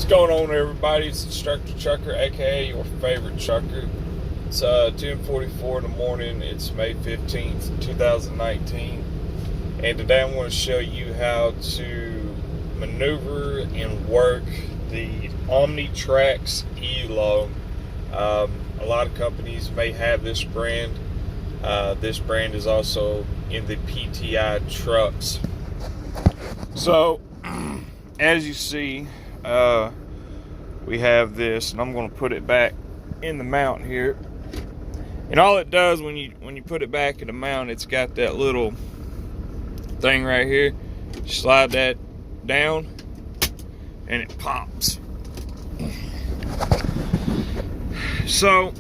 What's going on, everybody? It's Instructor Trucker, aka your favorite trucker. It's 10:44 in the morning. It's May 15th, 2019, and today I'm going to show you how to maneuver and work the Omnitracs ELD. A lot of companies may have this brand. This brand is also in the PTI trucks. So, as you see, we have this, and I'm going to put it back in the mount here. And all it does when you put it back in the mount, it's got that little thing right here. Slide that down, and it pops. So,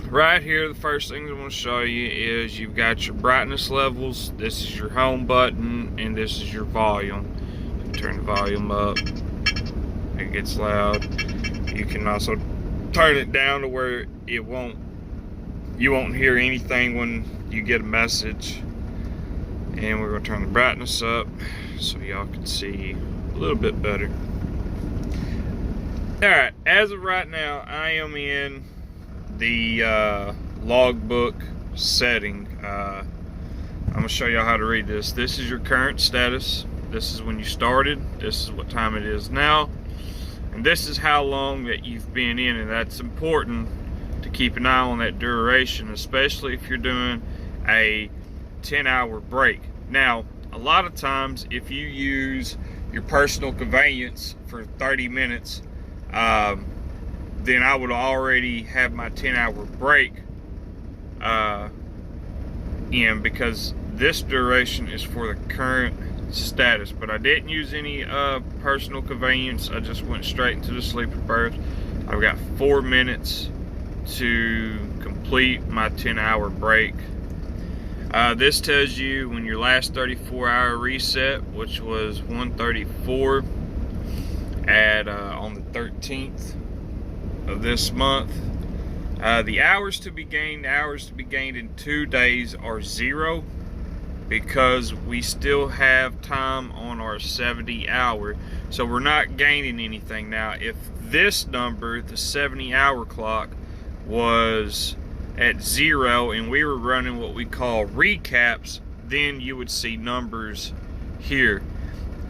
right here, the first thing I want to show you is you've got your brightness levels. This is your home button, and this is your volume. Turn the volume up. It gets loud. You can also turn it down to where you won't hear anything when you get a message. And we're going to turn the brightness up so y'all can see a little bit better. Alright, as of right now, I am in the logbook setting. I'm going to show y'all how to read this. This is your current status. This is when you started. This is what time it is now. And this is how long that you've been in. And that's important to keep an eye on that duration, especially if you're doing a 10-hour break. Now, a lot of times, if you use your personal conveyance for 30 minutes, then I would already have my 10-hour break in, because this duration is for the current status. But I didn't use any personal conveyance. I just went straight into the sleeper berth. I've got 4 minutes to complete my 10-hour break. This tells you when your last 34-hour reset, which was 1:34 at on the 13th of this month. The hours to be gained in 2 days are 0, because we still have time on our 70-hour, so we're not gaining anything. Now, if this number, the 70-hour clock, was at 0 and we were running what we call recaps, then you would see numbers here.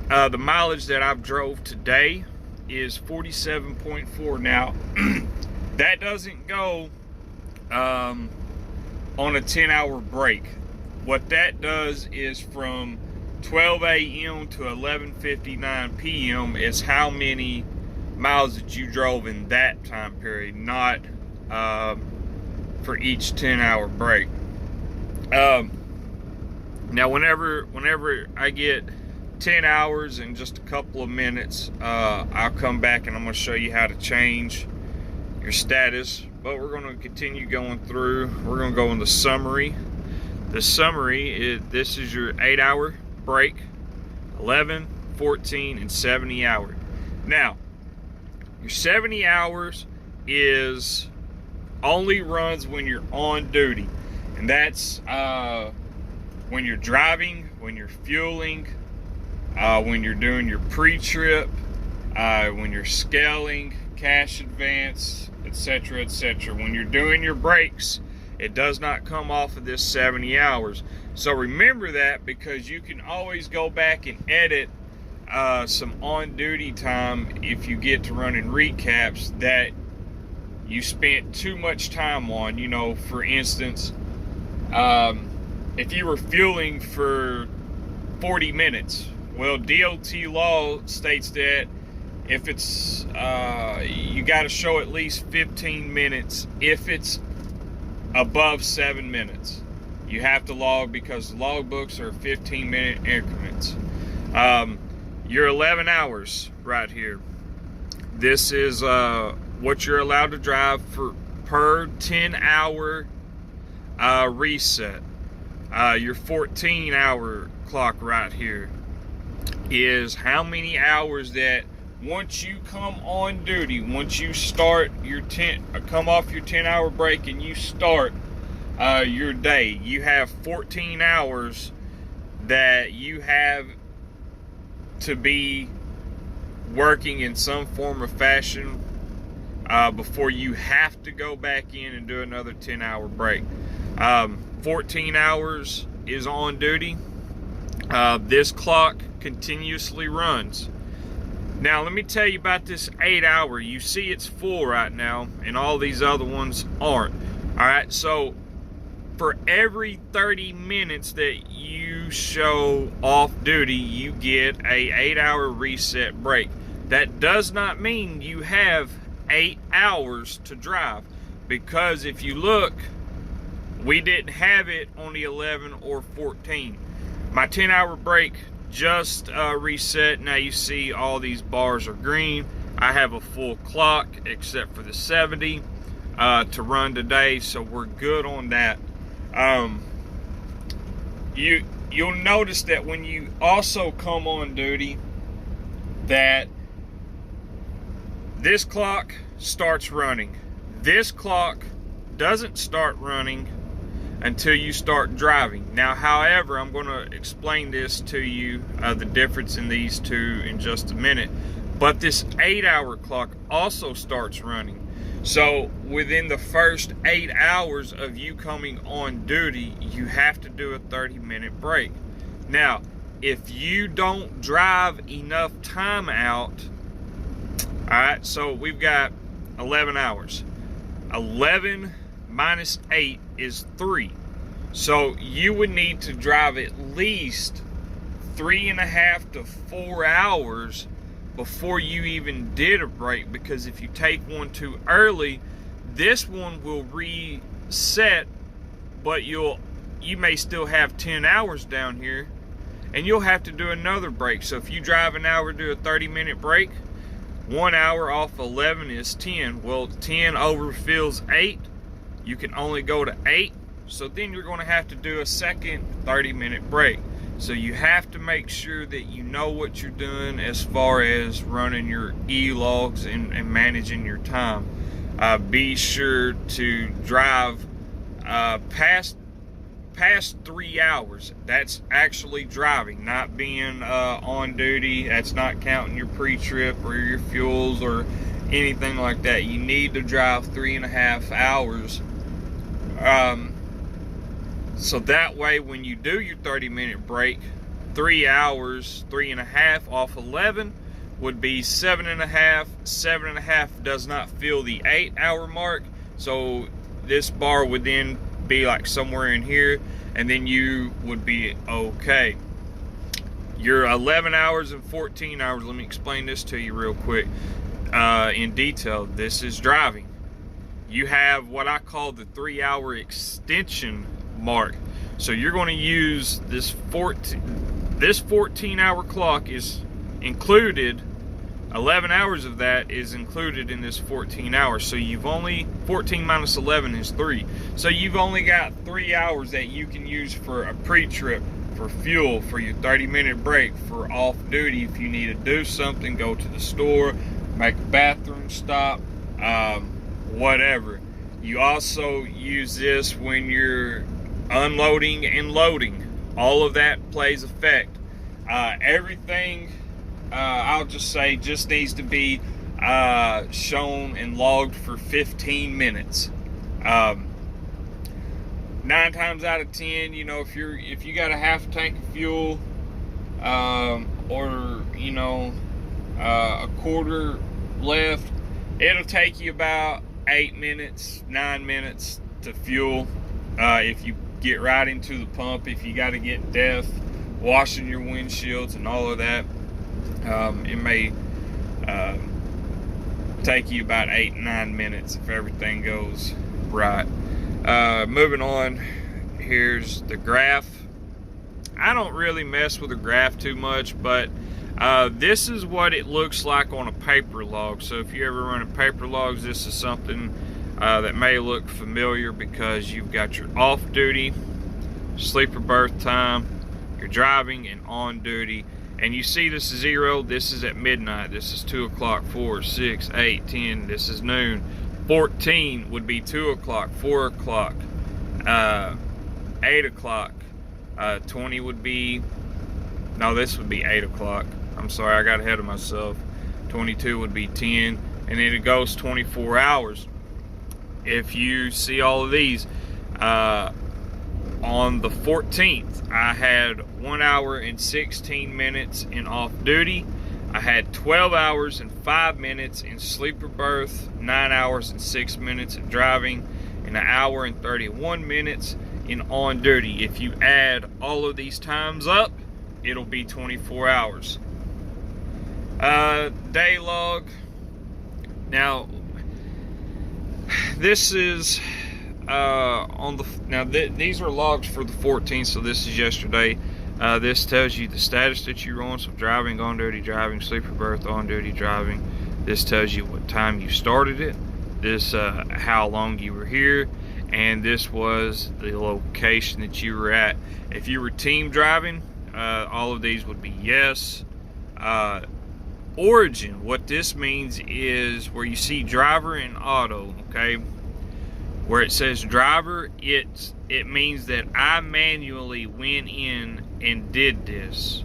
The mileage that I've drove today is 47.4. Now, that doesn't go on a 10-hour break. What that does is from 12 a.m. to 11:59 p.m. is how many miles that you drove in that time period, not for each 10-hour break. Now, whenever I get 10 hours in just a couple of minutes, I'll come back and I'm going to show you how to change your status. But we're going to continue going through. We're going to go in the summary. The summary is, this is your 8-hour break, 11, 14, and 70 hour. Now, your 70 hours is only runs when you're on duty. And that's when you're driving, when you're fueling, when you're doing your pre-trip, when you're scaling, cash advance, etc., etc. When you're doing your breaks, it does not come off of this 70 hours. So remember that, because you can always go back and edit some on-duty time if you get to running recaps that you spent too much time on. You know, for instance, if you were fueling for 40 minutes, well, DOT law states that if it's, you got to show at least 15 minutes if it's above 7 minutes. You have to log, because logbooks are 15-minute increments. Your 11 hours right here. This is what you're allowed to drive for per 10-hour reset. Your 14-hour clock right here is how many hours that once you come on duty, once you start your come off your 10-hour break and you start your day, you have 14 hours that you have to be working in some form or fashion before you have to go back in and do another 10-hour break. 14 hours is on duty. This clock continuously runs. Now let me tell you about this 8-hour. You see it's full right now, and all these other ones aren't. Alright, so for every 30 minutes that you show off duty, you get a 8-hour reset break. That does not mean you have 8 hours to drive, because if you look, we didn't have it on the 11 or 14. My 10-hour break just reset. Now you see all these bars are green. I have a full clock except for the 70 to run today, so we're good on that. You'll notice that when you also come on duty, that this clock starts running. This clock doesn't start running until you start driving. Now, however, I'm going to explain this to you, the difference in these two in just a minute. But this 8-hour clock also starts running. So within the first 8 hours of you coming on duty, you have to do a 30-minute break. Now, if you don't drive enough time out, alright, so we've got 11 hours. 11 minus 8 is 3. So you would need to drive at least 3.5 to 4 hours before you even did a break, because if you take one too early, this one will reset, but you may still have 10 hours down here, and you'll have to do another break. So if you drive an hour, do a 30-minute break, 1 hour off 11 is 10. Well, 10 overfills 8. You can only go to 8. So then you're going to have to do a second 30-minute break. So you have to make sure that you know what you're doing as far as running your e-logs and managing your time. Be sure to drive past 3 hours. That's actually driving, not being on duty. That's not counting your pre-trip or your fuels or anything like that. You need to drive 3.5 hours. So that way, when you do your 30-minute break, 3 hours, 3.5 off 11 would be 7.5. 7.5 does not fill the 8-hour mark. So this bar would then be like somewhere in here, and then you would be okay. Your 11 hours and 14 hours, let me explain this to you real quick in detail. This is driving. You have what I call the 3-hour extension mark. So you're going to use this 14-hour clock is included. 11 hours of that is included in this 14 hours. So you've only, 14 minus 11 is 3. So you've only got 3 hours that you can use for a pre-trip, for fuel, for your 30-minute break, for off duty if you need to do something, go to the store, make a bathroom stop, whatever. You also use this when you're unloading and loading. All of that plays effect. Everything, I'll just say, just needs to be shown and logged for 15 minutes. 9 times out of 10, you know, if you got a half tank of fuel, or you know, a quarter left, it'll take you about 8 minutes, 9 minutes to fuel. If you get right into the pump, if you got to get depth, washing your windshields and all of that, it may take you about 8-9 minutes if everything goes right. Moving on, here's the graph. I don't really mess with the graph too much, but this is what it looks like on a paper log. So if you ever run a paper logs, this is something that may look familiar, because you've got your off duty, sleeper berth time, your driving, and on duty. And you see this is 0, this is at midnight, this is 2 o'clock, 4, 6, 8, 10, this is noon. 14 would be 2 o'clock, 4 o'clock, 8 o'clock, 20 would be, no, this would be 8 o'clock. I'm sorry, I got ahead of myself. 22 would be 10, and then it goes 24 hours. If you see all of these, on the 14th, I had 1 hour and 16 minutes in off duty. I had 12 hours and 5 minutes in sleeper berth, 9 hours and 6 minutes in driving, and 1 hour and 31 minutes in on duty. If you add all of these times up, it'll be 24 hours. Day log. Now, this is these are logs for the 14th, so this is yesterday. This tells you the status that you're on, so driving, on duty driving, sleeper berth, on duty driving. This tells you what time you started it, this how long you were here, and this was the location that you were at. If you were team driving, all of these would be yes. Origin, what this means is where you see driver and auto, okay? Where it says driver, it means that I manually went in and did this.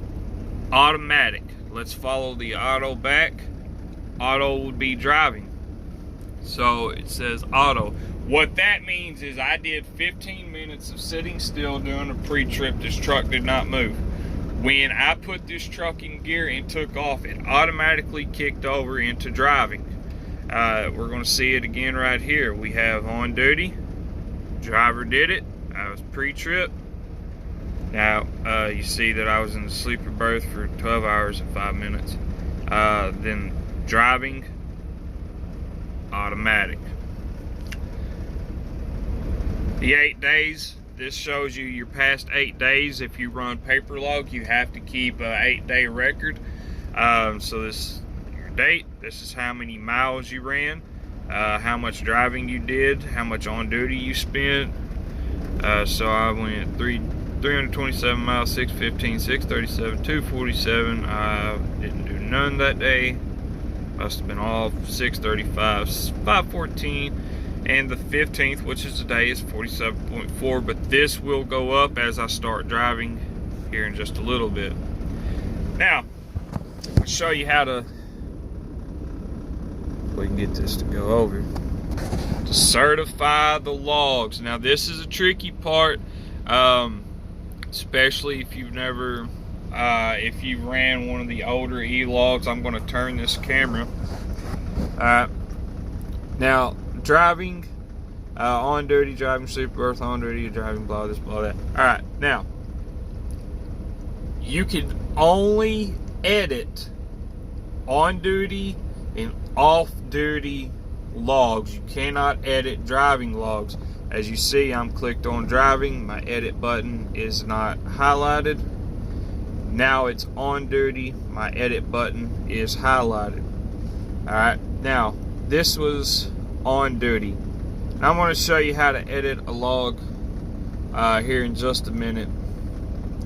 Automatic, let's follow the auto back. Auto would be driving. So it says auto. What that means is I did 15 minutes of sitting still doing a pre-trip. This truck did not move. When I put this truck in gear and took off, it automatically kicked over into driving. We're going to see it again right here. We have on duty. Driver did it. I was pre-trip. Now, you see that I was in the sleeper berth for 12 hours and 5 minutes. Then driving, automatic. The 8 days. This shows you your past 8 days. If you run paper log, you have to keep an 8-day record. So this is your date. This is how many miles you ran, how much driving you did, how much on duty you spent. So I went 327 miles, 615, 637, 247. I didn't do none that day. Must have been off. 635, 514. And the 15th, which is today, is 47.4, but this will go up as I start driving here in just a little bit. Now, I'll show you how to, if we can get this to go over, to certify the logs. Now, this is a tricky part, especially if you've never, if you ran one of the older E-logs. I'm going to turn this camera. Now, driving, on duty driving, sleeper berth, on duty driving, blah this, blah that. Alright, now, you can only edit on duty and off duty logs. You cannot edit driving logs. As you see, I'm clicked on driving. My edit button is not highlighted. Now it's on duty. My edit button is highlighted. Alright, now, this was on duty. Now I'm going to show you how to edit a log here in just a minute,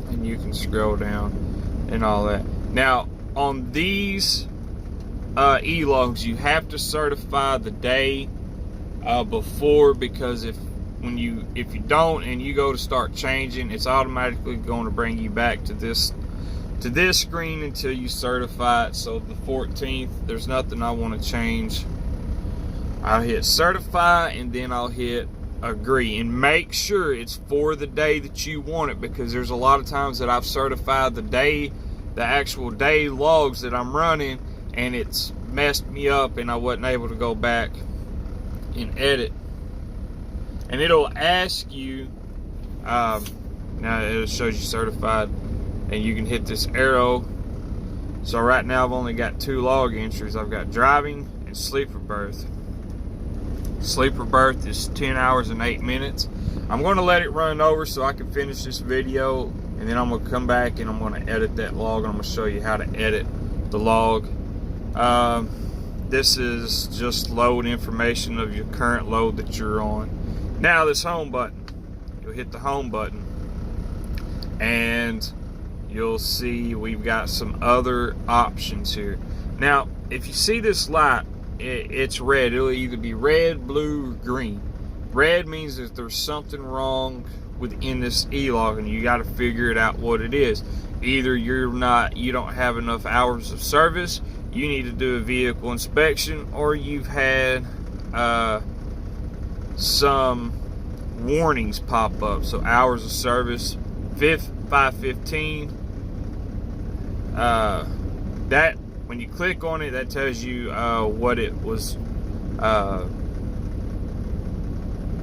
and you can scroll down and all that. Now on these e-logs, you have to certify the day before, because if you don't and you go to start changing, it's automatically going to bring you back to this screen until you certify it. So the 14th, there's nothing I want to change. I'll hit certify, and then I'll hit agree, and make sure it's for the day that you want it, because there's a lot of times that I've certified the actual day logs that I'm running, and it's messed me up and I wasn't able to go back and edit. And it'll ask you, now it shows you certified, and you can hit this arrow. So right now I've only got 2 log entries. I've got driving and sleeper berth. Sleeper berth is 10 hours and 8 minutes. I'm going to let it run over so I can finish this video, and then I'm going to come back and I'm going to edit that log, and I'm going to show you how to edit the log. This is just load information of your current load that you're on. Now this home button, you'll hit the home button, and you'll see we've got some other options here. Now if you see this light, it's red. It'll either be red, blue, or green. Red means that there's something wrong within this e-log, and you got to figure it out what it is. Either you don't have enough hours of service, you need to do a vehicle inspection, or you've had some warnings pop up. So hours of service 515, that when you click on it, that tells you what it was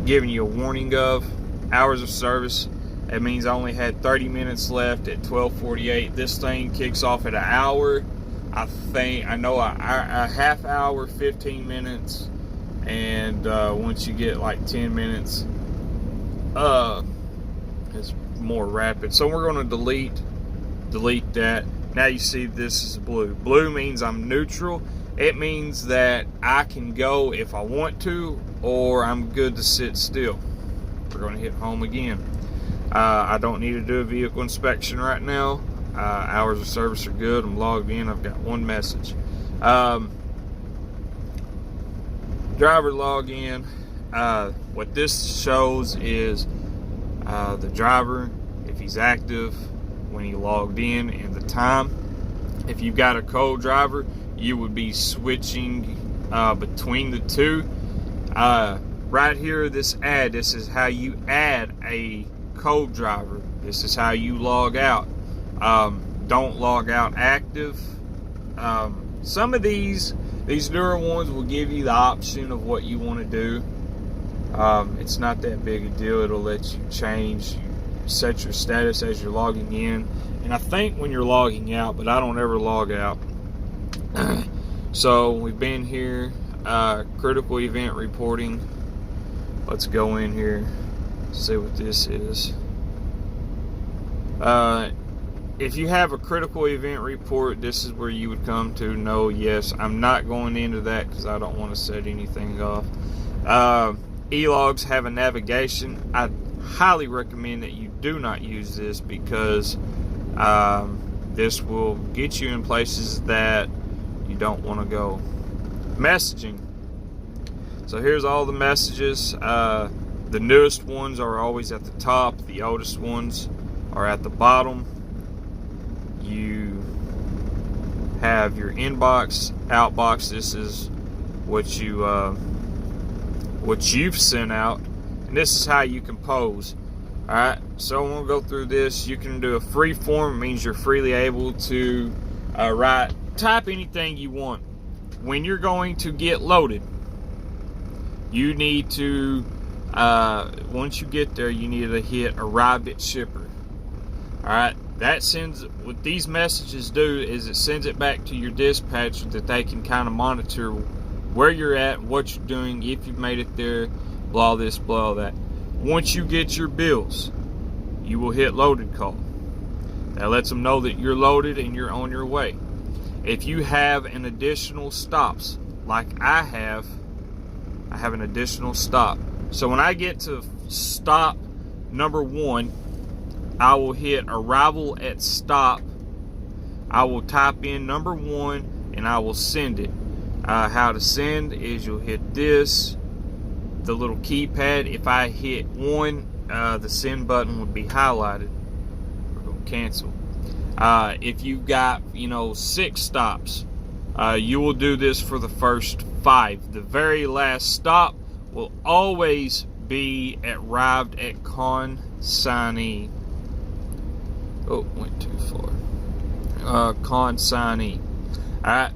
giving you a warning of. Hours of service, it means I only had 30 minutes left at 12:48. This thing kicks off at an hour. I know a half hour, 15 minutes, and once you get like 10 minutes, it's more rapid. So we're going to delete that. Now you see this is blue. Blue means I'm neutral. It means that I can go if I want to, or I'm good to sit still. We're going to hit home again. I don't need to do a vehicle inspection right now. Hours of service are good. I'm logged in. I've got one message. Driver login. What this shows is the driver, if he's active, when he logged in, and the time. If you've got a co-driver, you would be switching between the two. Right here, this is how you add a co-driver. This is how you log out. Don't log out active. Some of these newer ones will give you the option of what you want to do. It's not that big a deal. It'll let you change, set your status as you're logging in, and I think when you're logging out, but I don't ever log out. So we've been here, critical event reporting. Let's go in here, see what this is. If you have a critical event report, this is where you would come to. No, yes. I'm not going into that because I don't want to set anything off. E-logs have a navigation. I highly recommend that you do not use this because this will get you in places that you don't want to go. Messaging. So here's all the messages. The newest ones are always at the top. The oldest ones are at the bottom. You have your inbox, outbox. This is what you've sent out, and this is how you compose. All right. So we'll go through this. You can do a free form. It means you're freely able to type anything you want. When you're going to get loaded, you need to, once you get there, you need to hit arrived at shipper. Alright, that sends, what these messages do is it sends it back to your dispatcher that they can kind of monitor where you're at, what you're doing, if you've made it there, blah this, blah that. Once you get your bills, you will hit loaded call. That lets them know that you're loaded and you're on your way. If you have an additional stops, like I have an additional stop. So when I get to stop number 1, I will hit arrival at stop. I will type in number 1 and I will send it. How to send is you'll hit this, the little keypad. If I hit 1, the send button would be highlighted. We're going to cancel. If you've got 6 stops, you will do this for the first 5. The very last stop will always be arrived at consignee. Oh, went too far. Consignee. Alright.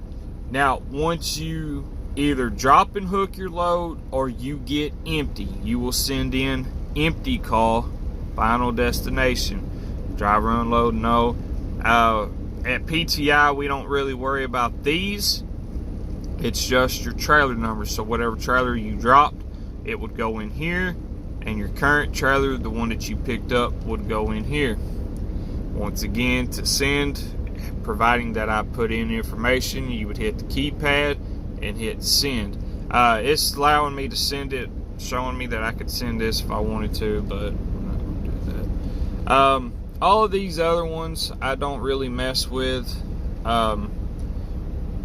Now, once you either drop and hook your load or you get empty, you will send in empty call, final destination. Driver unload, no. At PTI, we don't really worry about these. It's just your trailer number. So whatever trailer you dropped, it would go in here, and your current trailer, the one that you picked up, would go in here. Once again, to send, providing that I put in information, you would hit the keypad and hit send. It's allowing me to send it, showing me that I could send this if I wanted to, but I'm not going to do that. All of these other ones I don't really mess with.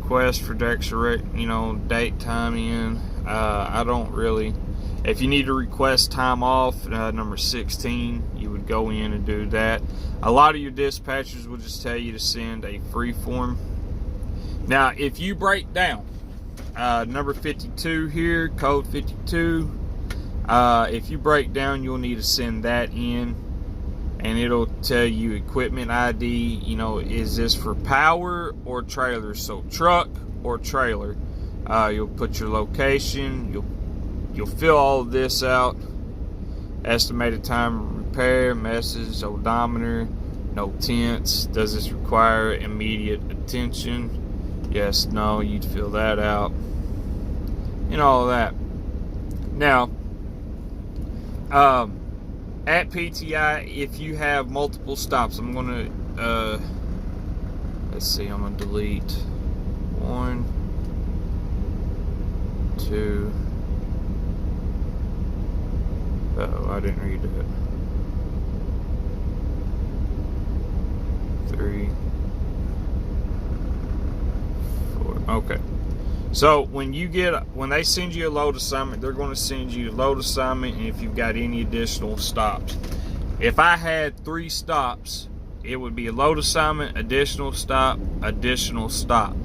Quest for date time in. I don't really. If you need to request time off, number 16, you would go in and do that. A lot of your dispatchers will just tell you to send a free form. Now, if you break down, number 52 here, code 52, if you break down, you'll need to send that in, and it'll tell you equipment ID. You know, is this for power or trailer? So truck or trailer. You'll put your location, you'll fill all of this out. Estimated time of repair, message, odometer, no tents. Does this require immediate attention? Yes, no, you'd fill that out. And all of that. Now, at PTI, if you have multiple stops, I'm gonna let's see, I'm gonna delete 1, 2. Oh, I didn't read that. 3, 4. Okay. So when they send you a load assignment, they're going to send you a load assignment, and if you've got any additional stops. If I had 3 stops, it would be a load assignment, additional stop, additional stop.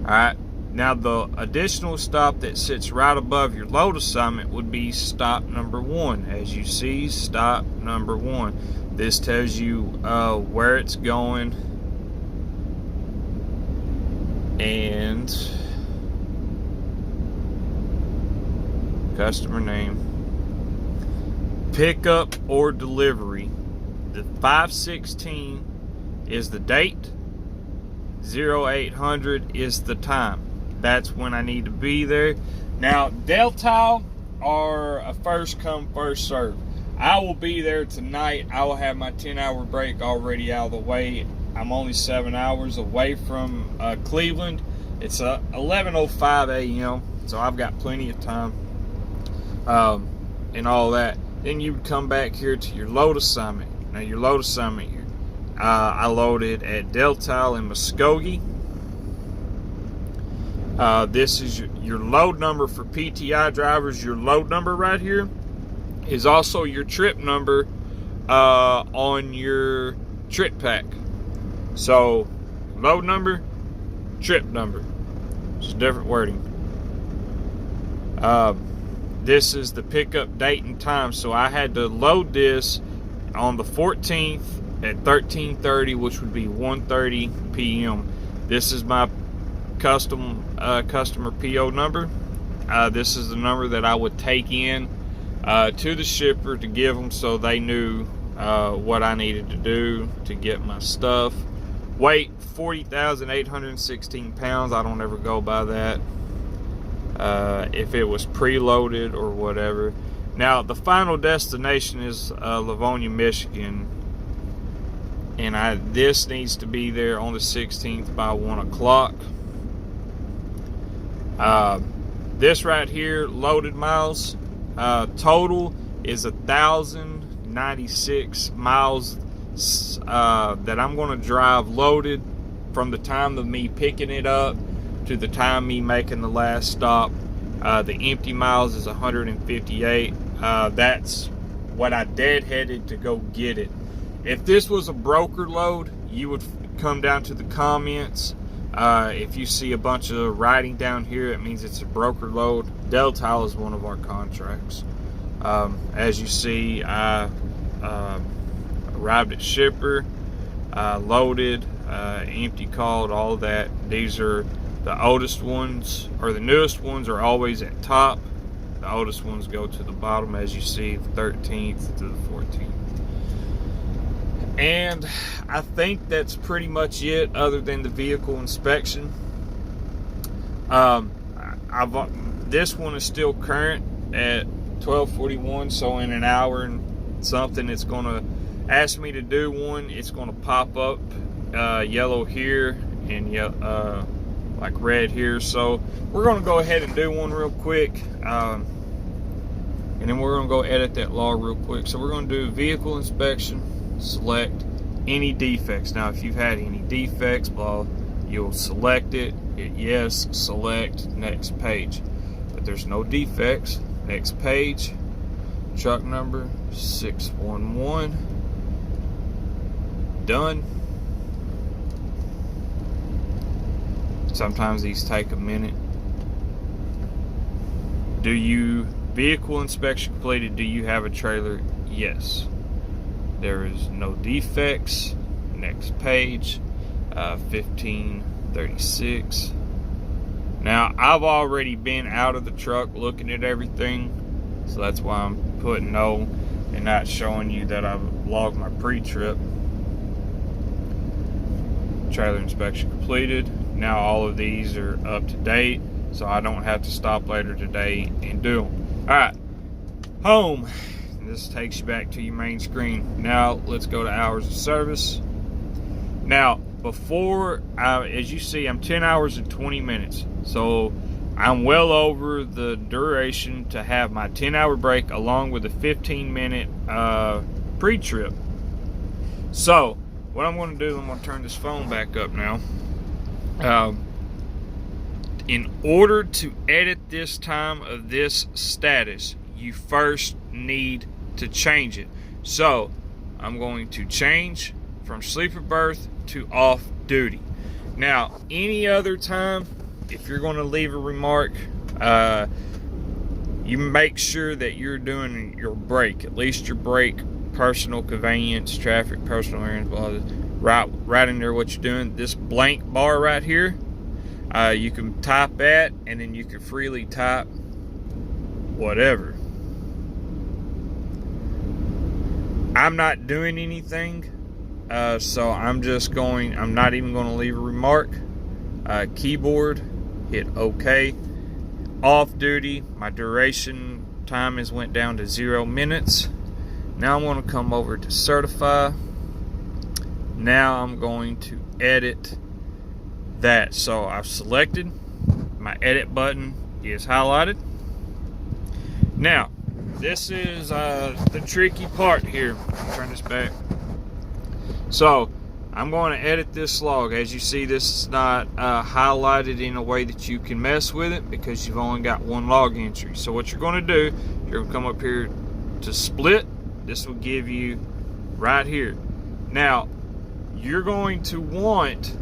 All right. Now the additional stop that sits right above your load assignment would be stop number 1. As you see, stop number 1. This tells you where it's going and customer name, pickup or delivery. The 516 is the date, 0800 is the time. That's when I need to be there. Now, Deltile are a first come, first serve. I will be there tonight. I will have my 10-hour break already out of the way. I'm only 7 hours away from Cleveland. It's 11:05 a.m., so I've got plenty of time and all that. Then you would come back here to your load assignment. Now, your load assignment, I loaded at Deltile in Muskogee. This is your load number for PTI drivers. Your load number right here is also your trip number on your trip pack. So, load number, trip number. It's different wording. This is the pickup date and time. So I had to load this on the 14th at 13:30, which would be 1:30 p.m. This is my customer PO number. This is the number that I would take in to the shipper to give them so they knew what I needed to do to get my stuff. Weight 40,816 pounds. I don't ever go by that. If it was preloaded or whatever. Now the final destination is Livonia, Michigan, and this needs to be there on the 16th by 1 o'clock. This right here, loaded miles, total is 1,096 miles that I'm going to drive loaded from the time of me picking it up to the time me making the last stop. The empty miles is 158. That's what I deadheaded to go get it. If this was a broker load, you would come down to the comments. If you see a bunch of writing down here, it means it's a broker load. Deltile is one of our contracts. As you see, I arrived at shipper, loaded, empty called, all of that. These are the oldest ones, or the newest ones are always at top. The oldest ones go to the bottom, as you see, the 13th to the 14th. And I think that's pretty much it, other than the vehicle inspection. This one is still current at 12:41, so in an hour and something, it's going to ask me to do one. It's going to pop up yellow here and like red here. So we're going to go ahead and do one real quick, and then we're going to go edit that log real quick. So we're going to do vehicle inspection, select any defects. Now if you've had any defects, you'll select it, hit yes, select, next page. But there's no defects, next page, truck number 611. Done. Sometimes these take a minute. Vehicle inspection completed. Do you have a trailer? Yes. There is no defects. Next page. 1536. Now, I've already been out of the truck looking at everything, so that's why I'm putting no and not showing you that I've logged my pre-trip. Trailer inspection completed. Now all of these are up to date, so I don't have to stop later today and do them. Alright, home. This takes you back to your main screen. Now let's go to hours of service. Now, before, as you see, I'm 10 hours and 20 minutes. So I'm well over the duration to have my 10-hour break along with a 15-minute pre-trip. So what I'm going to do, I'm going to turn this phone back up now. In order to edit this time of this status, you first need to change it. So I'm going to change from sleeper berth to off duty. Now, any other time, if you're going to leave a remark, you make sure that you're doing your break, at least your break, personal convenience, traffic, personal errands, blah, blah, right in there what you're doing. This blank bar right here, you can type that, and then you can freely type whatever. I'm not doing anything, so I'm not even going to leave a remark. Keyboard, hit OK. Off duty, my duration time went down to 0 minutes. Now I'm going to come over to certify. Now I'm going to edit that. So I've selected, my edit button is highlighted. Now this is the tricky part here. I'll turn this back. So I'm going to edit this log. As you see, this is not highlighted in a way that you can mess with it because you've only got one log entry. So what you're going to do, you're going to come up here to split. This will give you right here. Now you're going to want,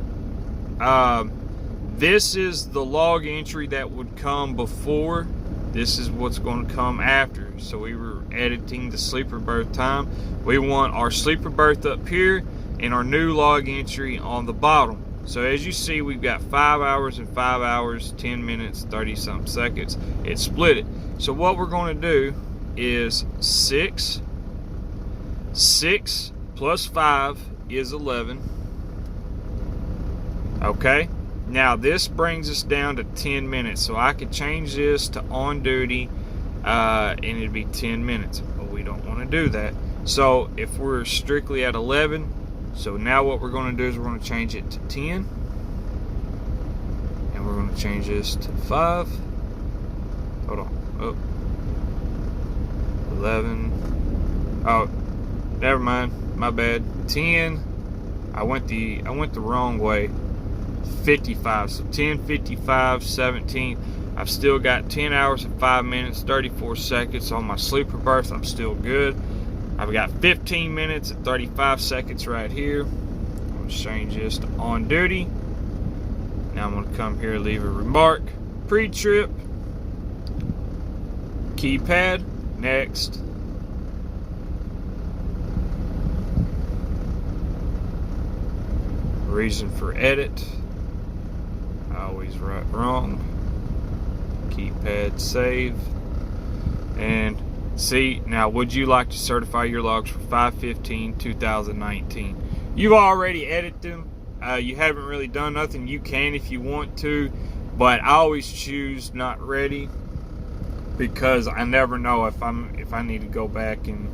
this is the log entry that would come before. This is what's going to come after. So we were editing the sleeper berth time. We want our sleeper berth up here and our new log entry on the bottom. So as you see, we've got 5 hours and 5 hours, 10 minutes, 30 something seconds. It's split it. So what we're going to do is 6 plus 5 is 11. Okay, now this brings us down to 10 minutes. So I could change this to on duty and it'd be 10 minutes, but we don't want to do that. So if we're strictly at 11, so now what we're going to do is we're going to change it to 10, and we're going to change this to 5. Hold on. Oh, 11. Oh, never mind. My bad. 10. I went the wrong way. 55. So 10, 55, 17. I've still got 10 hours and 5 minutes, 34 seconds on my sleeper berth. I'm still good. I've got 15 minutes and 35 seconds right here. I'm going to change this to on duty. Now I'm going to come here, leave a remark. Pre-trip. Keypad. Next. Reason for edit. I always write wrong. Keypad save. And see, now would you like to certify your logs for 5/15/2019? You've already edited them. You haven't really done nothing. You can if you want to, but I always choose not ready because I never know if I need to go back and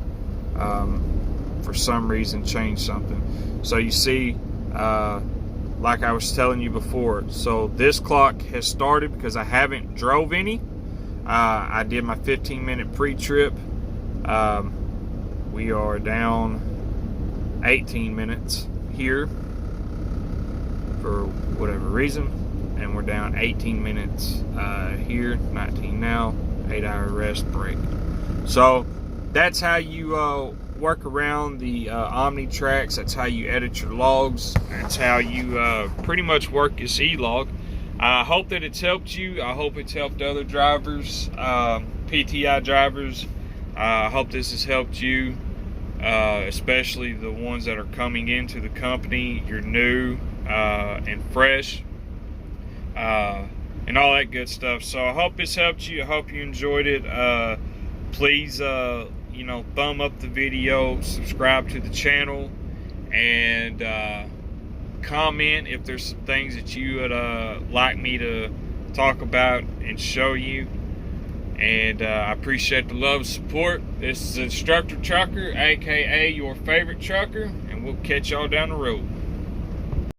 for some reason change something. So you see, like I was telling you before, so this clock has started because I haven't drove any. I did my 15-minute pre-trip. We are down 18 minutes here for whatever reason, and we're down 18 minutes here, 19 now, 8-hour rest break. So that's how you work around the Omnitracs. That's how you edit your logs. That's how you pretty much work your E-log. I hope that it's helped you. I hope it's helped other drivers, PTI drivers. I hope this has helped you, especially the ones that are coming into the company. You're new and fresh, and all that good stuff. So I hope this helped you. I hope you enjoyed it. Please, you know, thumb up the video, subscribe to the channel, and comment if there's some things that you would like me to talk about and show you. And I appreciate the love and support. This is Instructor Trucker, aka your favorite trucker, and we'll catch y'all down the road.